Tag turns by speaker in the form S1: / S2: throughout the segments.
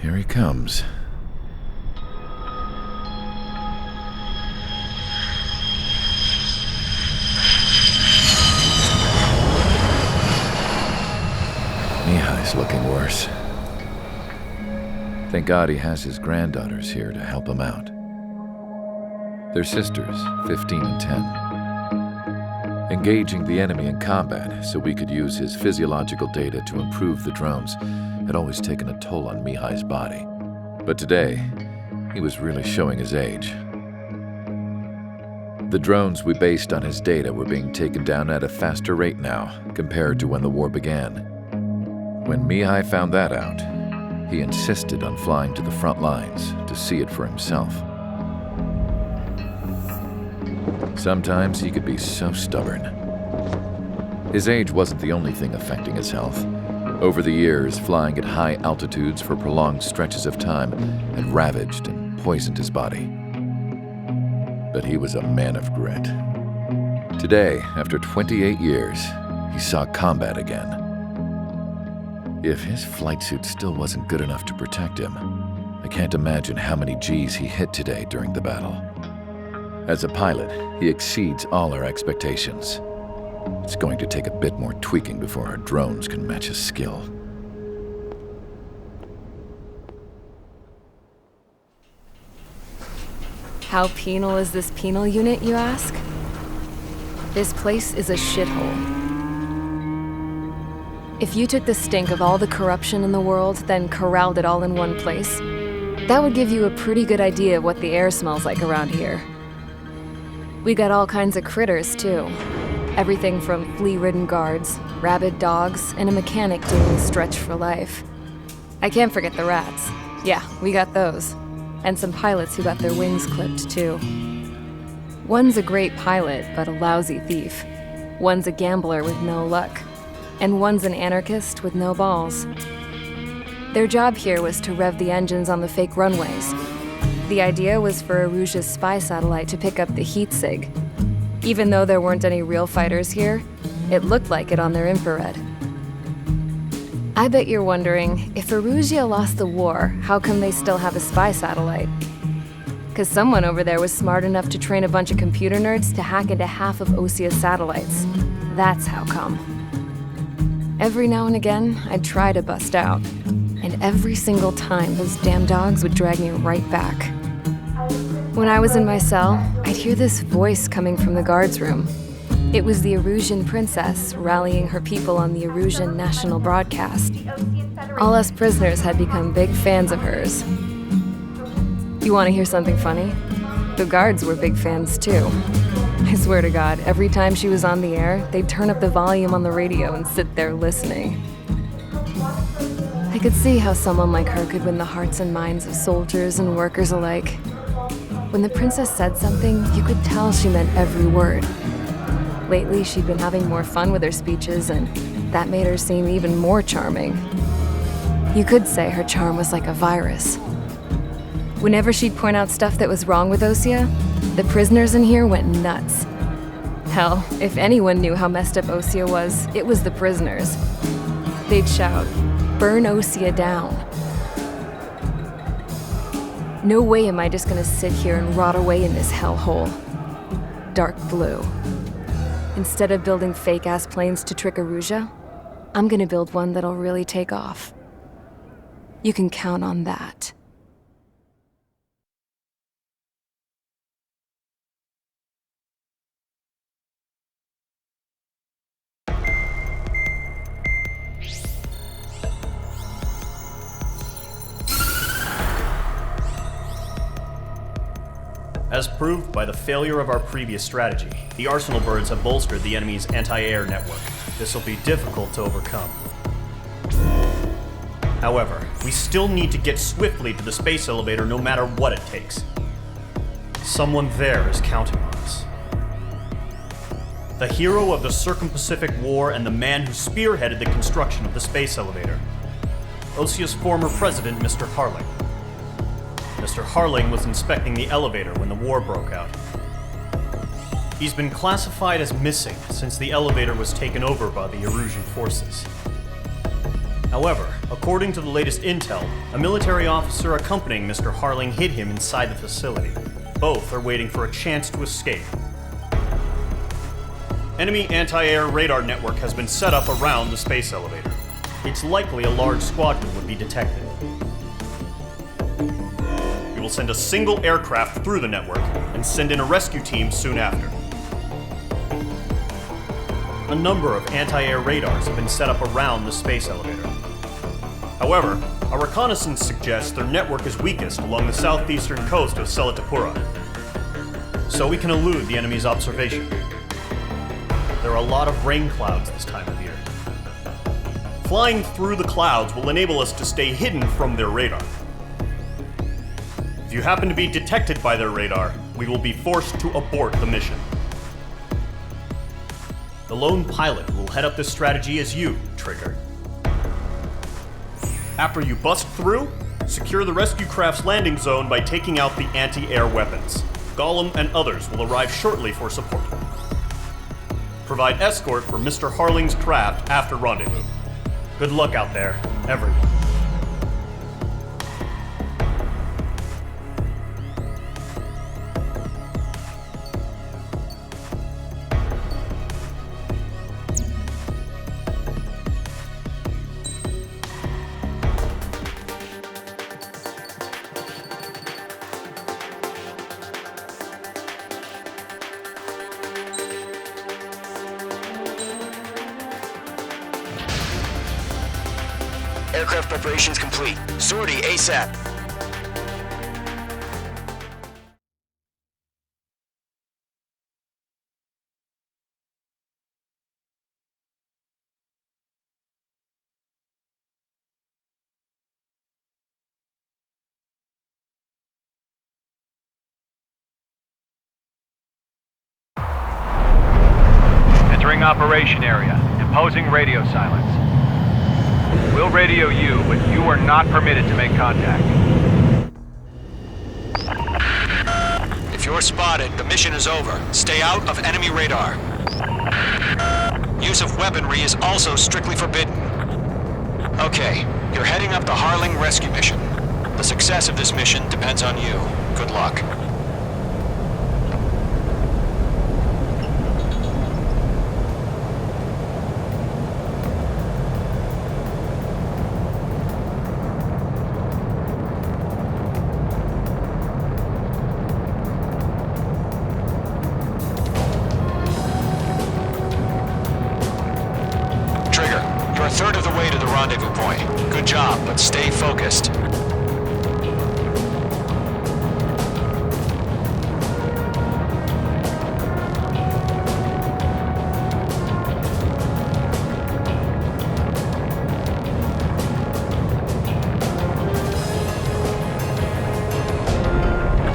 S1: Here he comes. Mihai's looking worse. Thank God he has his granddaughters here to help him out. They're sisters, 15 and 10. Engaging the enemy in combat so we could use his physiological data to improve the drones had always taken a toll on Mihai's body. But today, he was really showing his age. The drones we based on his data were being taken down at a faster rate now compared to when the war began. When Mihai found that out, he insisted on flying to the front lines to see it for himself. Sometimes he could be so stubborn. His age wasn't the only thing affecting his health. Over the years, flying at high altitudes for prolonged stretches of time had ravaged and poisoned his body. But he was a man of grit. Today, after 28 years, he saw combat again. If his flight suit still wasn't good enough to protect him, I can't imagine how many Gs he hit today during the battle. As a pilot, he exceeds all our expectations. It's going to take a bit more tweaking before our drones can match his skill.
S2: How penal is this penal unit, you ask? This place is a shithole. If you took the stink of all the corruption in the world, then corralled it all in one place, that would give you a pretty good idea of what the air smells like around here. We got all kinds of critters, too. Everything from flea-ridden guards, rabid dogs, and a mechanic doing stretch for life. I can't forget the rats. Yeah, we got those. And some pilots who got their wings clipped, too. One's a great pilot, but a lousy thief. One's a gambler with no luck. And one's an anarchist with no balls. Their job here was to rev the engines on the fake runways. The idea was for Aruja's spy satellite to pick up the heat sig. Even though there weren't any real fighters here, it looked like it on their infrared. I bet you're wondering, if Aruja lost the war, how come they still have a spy satellite? 'Cause someone over there was smart enough to train a bunch of computer nerds to hack into half of Osia's satellites. That's how come. Every now and again, I'd try to bust out. And every single time, those damn dogs would drag me right back. When I was in my cell, I'd hear this voice coming from the guards room. It was the Erusian princess rallying her people on the Erusian national broadcast. All us prisoners had become big fans of hers. You want to hear something funny? The guards were big fans too. I swear to God, every time she was on the air, they'd turn up the volume on the radio and sit there listening. I could see how someone like her could win the hearts and minds of soldiers and workers alike. When the princess said something, you could tell she meant every word. Lately, she'd been having more fun with her speeches, and that made her seem even more charming. You could say her charm was like a virus. Whenever she'd point out stuff that was wrong with Osia, the prisoners in here went nuts. Hell, if anyone knew how messed up Osia was, it was the prisoners. They'd shout, "Burn Osia down." No way am I just gonna sit here and rot away in this hellhole. Dark blue. Instead of building fake-ass planes to trick Aruja, I'm gonna build one that'll really take off. You can count on that.
S3: As proved by the failure of our previous strategy, the Arsenal birds have bolstered the enemy's anti-air network. This will be difficult to overcome. However, we still need to get swiftly to the space elevator no matter what it takes. Someone there is counting on us. The hero of the Circum-Pacific War and the man who spearheaded the construction of the space elevator. Osia's former president, Mr. Harling. Mr. Harling was inspecting the elevator when the war broke out. He's been classified as missing since the elevator was taken over by the Erusian forces. However, according to the latest intel, a military officer accompanying Mr. Harling hid him inside the facility. Both are waiting for a chance to escape. Enemy anti-air radar network has been set up around the space elevator. It's likely a large squadron would be detected. We will send a single aircraft through the network and send in a rescue team soon after. A number of anti-air radars have been set up around the space elevator. However, our reconnaissance suggests their network is weakest along the southeastern coast of Selatapura, so we can elude the enemy's observation. There are a lot of rain clouds this time of year. Flying through the clouds will enable us to stay hidden from their radar. If you happen to be detected by their radar, we will be forced to abort the mission. The lone pilot who will head up this strategy is you, Trigger. After you bust through, secure the rescue craft's landing zone by taking out the anti-air weapons. Gollum and others will arrive shortly for support. Provide escort for Mr. Harling's craft after rendezvous. Good luck out there, everyone.
S4: Aircraft preparations complete. Sortie ASAP.
S5: Entering operation area. Imposing radio silence. We'll radio you, but you are not permitted to make contact.
S4: If you're spotted, the mission is over. Stay out of enemy radar. Use of weaponry is also strictly forbidden. Okay, you're heading up the Harling rescue mission. The success of this mission depends on you. Good luck. A third of the way to the rendezvous point. Good job, but stay focused.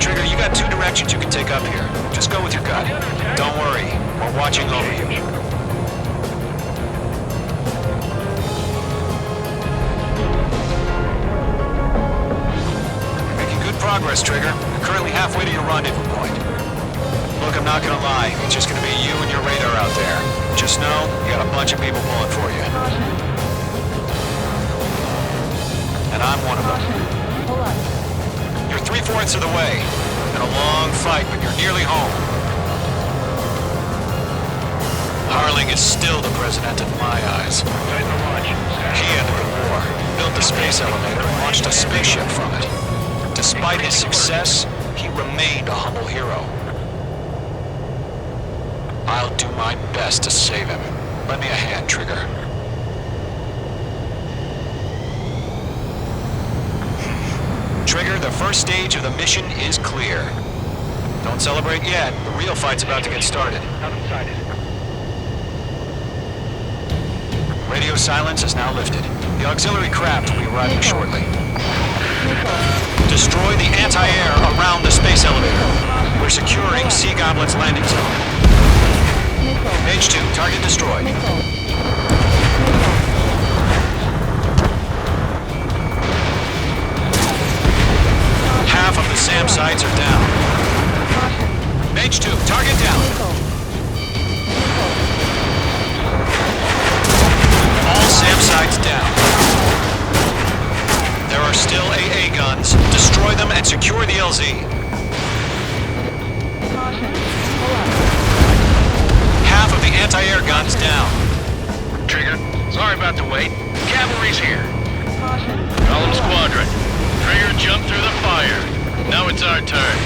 S4: Trigger, you got two directions you can take up here. Just go with your gut. Don't worry, we're watching over you. Progress, Trigger. You're currently halfway to your rendezvous point. Look, I'm not gonna lie. It's just gonna be you and your radar out there. Just know, you got a bunch of people pulling for you. And I'm one of them. You're 3/4 of the way. Been a long fight, but you're nearly home. Harling is still the president in my eyes. He ended the war, built the space elevator, and launched a spaceship from it. Despite his success, he remained a humble hero. I'll do my best to save him. Lend me a hand, Trigger. Trigger, the first stage of the mission is clear. Don't celebrate yet. The real fight's about to get started. Radio silence is now lifted. The auxiliary craft will be arriving shortly. Destroy the anti-air around the space elevator. We're securing Sea Goblin's landing zone. Page 2, target destroyed. Half of the SAM sites are down. Page 2, target down. All SAM sites down.
S6: got to wait. Cavalry's here. Call them squadron. Trigger jumped through the fire. Now it's our turn.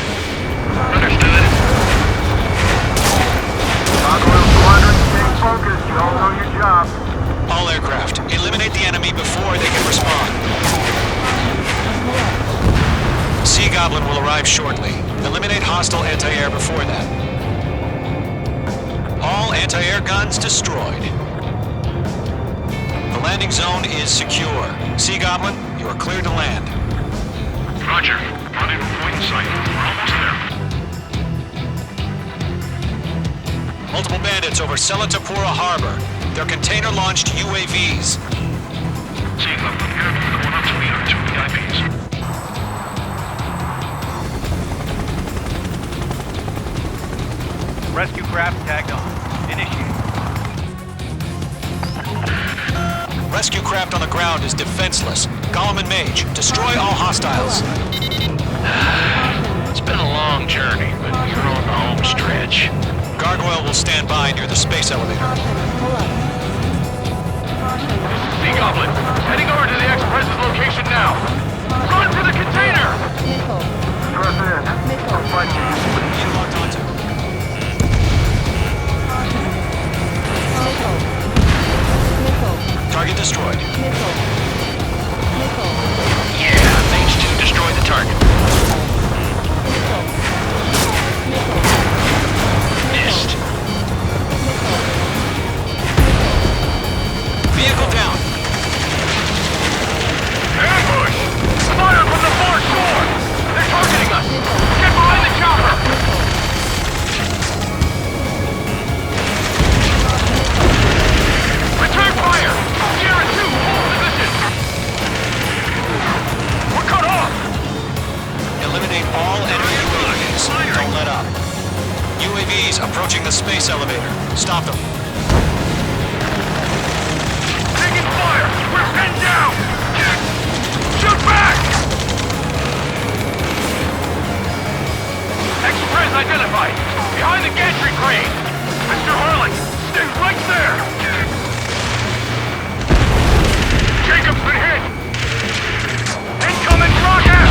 S6: Understood.
S7: Rockwell Squadron, stay focused. You all know your job.
S4: All aircraft, eliminate the enemy before they can respond. Sea Goblin will arrive shortly. Eliminate hostile anti-air before that. All anti-air guns destroyed. The landing zone is secure. Sea Goblin, you are cleared to land.
S6: Roger. Rendezvous point in sight. We're almost there.
S4: Multiple bandits over Selatapura Harbor. They're container-launched UAVs.
S6: Seeing them, airmen going up to meet our two VIPs.
S5: Rescue craft tagged on. Initiate.
S4: Rescue craft on the ground is defenseless. Gollum and Mage, destroy all hostiles.
S6: It's been a long journey, but you're on the home stretch.
S4: Gargoyle will stand by near the space elevator.
S6: Sea Goblin, heading over to the ex-president's location now. Run for the container!
S7: Press in. I'll fight you.
S4: Being locked onto. Target destroyed.
S6: Yeah, Mage 2 destroy the target. Missed.
S4: Vehicle down.
S6: Ambush! Fire from the far shore! They're targeting us! Get behind the chopper! Return fire! Sierra 2, hold position! We're cut off!
S4: Eliminate all enemy UAVs. Don't let up. UAVs approaching the space elevator. Stop them.
S6: Taking fire! We're pinned down! Shoot back! Express identified! Behind the gantry crane! Mr. Harlan, stay right there! Jacob's been hit! Incoming rocket!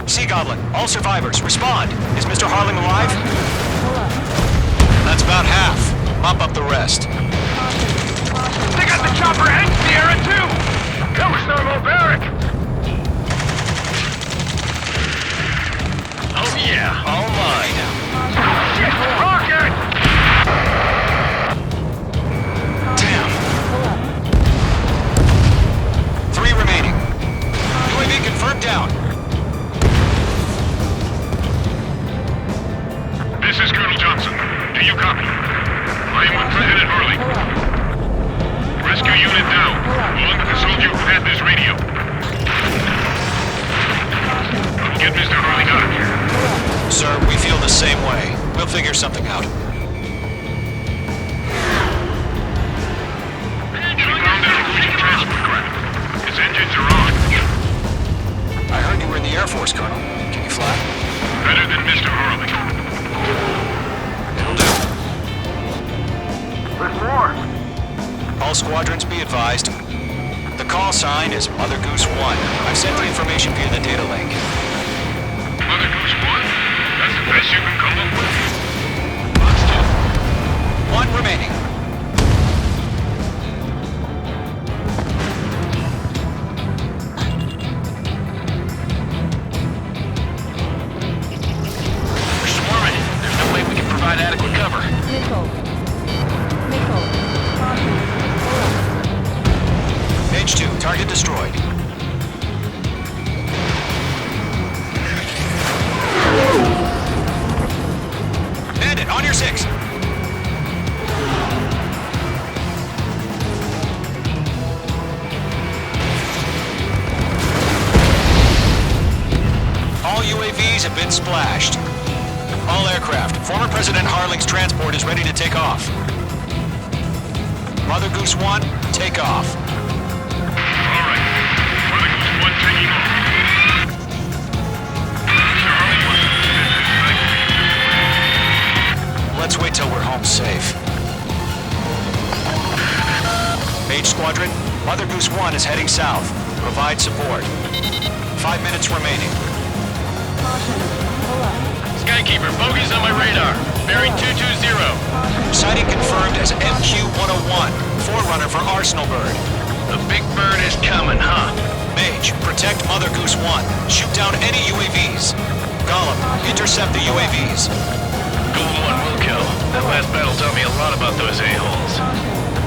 S4: Sea Goblin, all survivors, respond. Is Mr. Harling alive? That's about half. Mop up the rest.
S6: They got the chopper and Sierra too! That was thermobaric! Oh yeah, all mine. Shit, rocket!
S4: Damn. 3 remaining. UAV confirmed down.
S6: This is Colonel Johnson. Do you copy? I am with President Hurley. Rescue unit down. Along with the soldier who had this radio. I'll get Mr. Hurley out of here.
S4: Sir, we feel the same way. We'll figure something out.
S6: We found an Norwegian transport craft. Its engines are on.
S4: I heard you were in the Air Force, Colonel. Can you fly?
S6: Better than Mr. Hurley.
S4: It'll do.
S7: There's more.
S4: All squadrons be advised. The call sign is Mother Goose 1. I've sent the information via the data link.
S6: Mother Goose 1? That's the best you can come up with?
S4: Busted. 1 remaining.
S6: We're swarming. There's no way we can provide adequate cover.
S4: Mage 2, target destroyed. Bandit, on your 6. All UAVs have been splashed. All aircraft, former President Harling's transport is ready to take off. Mother Goose 1, take off.
S6: All right. Mother Goose 1 taking off. Mr. Hurley wants to visit.
S4: Let's wait till we're home safe. Mage Squadron, Mother Goose 1 is heading south. Provide support. 5 minutes remaining.
S6: Skykeeper, bogey's on my radar. Bearing 220.
S4: Sighting confirmed as MQ-101, forerunner for Arsenal Bird.
S6: The big bird is coming, huh?
S4: Mage, protect Mother Goose 1. Shoot down any UAVs. Gollum, intercept the UAVs.
S6: Golem 1 will kill. That last battle taught me a lot about those a-holes.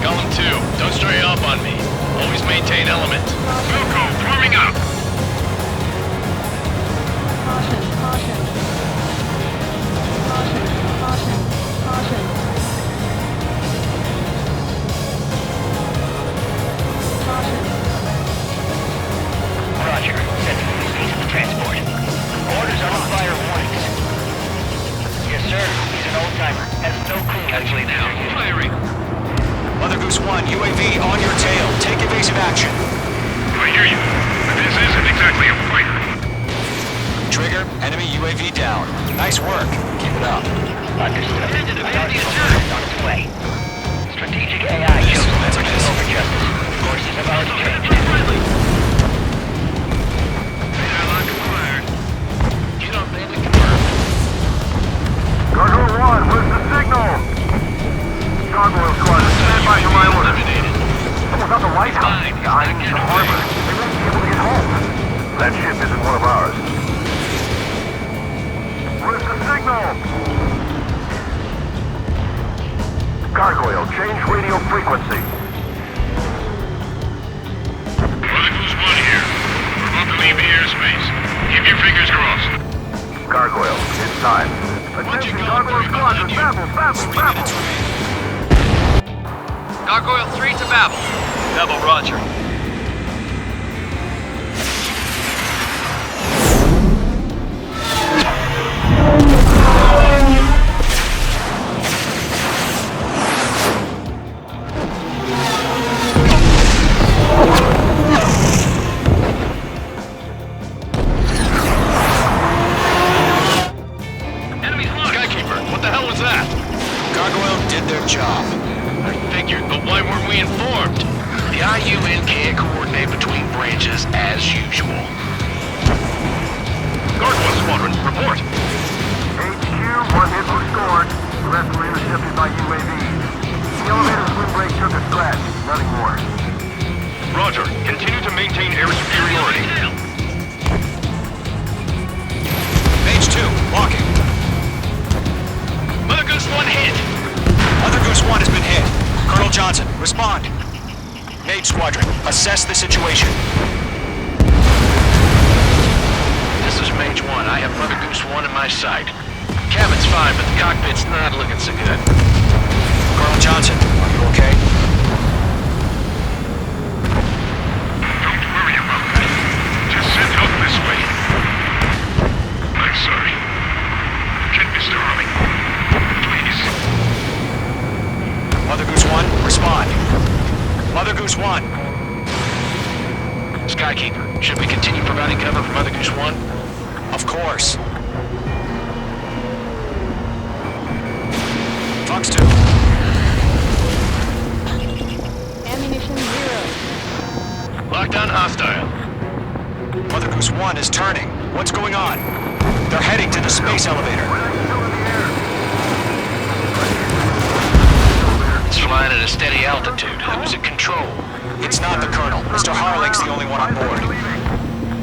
S6: Golem 2, don't stray off on me. Always maintain element. Wilco, forming up.
S8: Roger. Set the UAVs in the transport. Orders are on fire warnings. Yes, sir. He's an old-timer. Has no clue.
S6: Actually now, firing.
S4: Mother Goose 1, UAV on your tail. Take evasive action.
S6: I hear you. But this isn't exactly a fight.
S4: Trigger, enemy UAV down. Nice work. Keep it up.
S8: Understood. On its way. Strategic AI shows leverage over justice. Courses have already changed.
S7: Gargoyle 1, where's the signal? Gargoyle Squadron, stand by for my order. Someone's at the lighthouse. Behind the harbor. They won't be able to get home. That ship isn't one of ours. Where's the signal? Gargoyle, change radio frequency.
S6: Mother Goose 1 here. We're about to leave the airspace. Keep your fingers crossed.
S7: Gargoyle, it's time. Attention, Gargoyle Squadron, babble.
S5: Gargoyle 3 to Babel. Babel, roger.
S6: Skykeeper, what the hell was that?
S4: Gargoyle did their job.
S6: I figured, but why weren't we informed?
S9: The IUN can't coordinate between branches as usual.
S6: Gargoyle Squadron, report.
S7: HQ, one hit restored. The rest were intercepted by UAVs. The elevator's windbreak took a scratch. Nothing more.
S6: Roger, continue to maintain air superiority.
S4: Mage 2, walking.
S6: Mother Goose 1 hit.
S4: Mother Goose 1 has been hit. Colonel Johnson, respond. Mage Squadron, assess the situation.
S9: This is Mage 1. I have Mother Goose 1 in my sight. Cabin's fine, but the cockpit's not looking so good.
S4: Colonel Johnson, are you okay?
S6: Don't worry about that. Just send help this way. I'm sorry. Get Mr. Harling. Please.
S4: Mother Goose 1, respond. Mother Goose 1.
S9: Skykeeper, should we continue providing cover for Mother Goose 1?
S4: Of course. Fox 2.
S2: Ammunition 0.
S6: Lockdown hostile.
S4: Mother Goose 1 is turning. What's going on? They're heading to the space elevator.
S9: It's flying at a steady altitude. Who's in control?
S4: It's not the Colonel. Mr. Harling's the only one on board.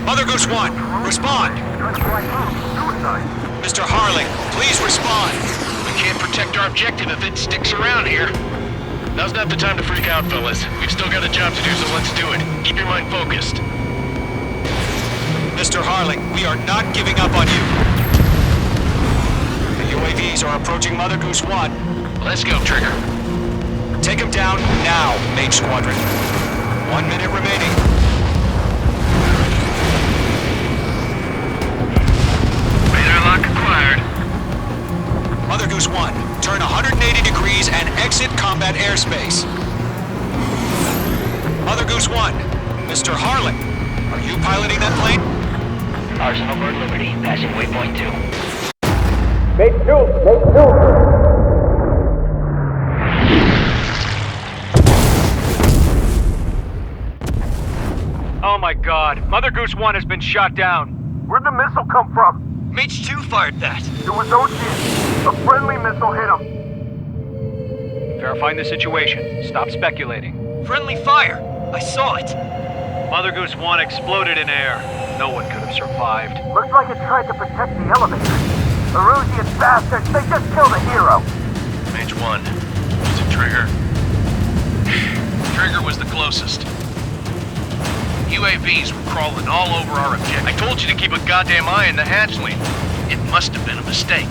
S4: Mother Goose 1, respond. Mr. Harling, please respond.
S9: We can't protect our objective if it sticks around here.
S6: Now's not the time to freak out, fellas. We've still got a job to do, so let's do it. Keep your mind focused.
S4: Mr. Harling, we are not giving up on you. The UAVs are approaching Mother Goose 1.
S9: Let's go, Trigger.
S4: Take him down now, Mage Squadron. 1 minute remaining.
S6: Radar lock acquired.
S4: Mother Goose 1, turn 180 degrees and exit combat airspace. Mother Goose 1, Mr. Harling, are you piloting that plane?
S8: Arsenal Bird Liberty, passing waypoint 2.
S5: my god. Mother Goose 1 has been shot down.
S7: Where'd the missile come from?
S8: Mage 2 fired that.
S7: It was Ocean. A friendly missile hit him.
S5: Verifying the situation. Stop speculating.
S8: Friendly fire. I saw it.
S5: Mother Goose 1 exploded in air. No one could have survived.
S7: Looks like it tried to protect the elevator. Erusian bastards, they just killed a hero.
S6: Mage 1. Was it Trigger? Trigger was the closest. UAVs were crawling all over our objective. I told you to keep a goddamn eye on the hatchling. It must have been a mistake.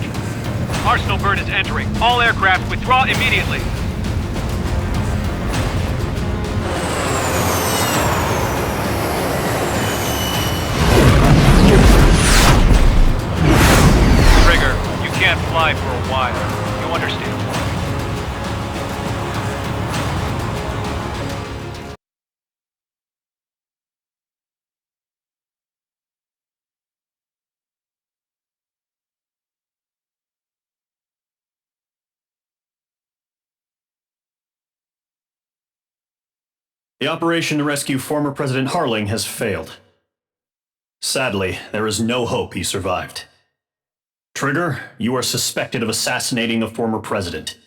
S5: Arsenal bird is entering. All aircraft withdraw immediately. Trigger, you can't fly for a while. You understand?
S3: The operation to rescue former President Harling has failed. Sadly, there is no hope he survived. Trigger, you are suspected of assassinating a former president.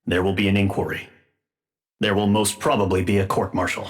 S3: There will be an inquiry. There will most probably be a court-martial.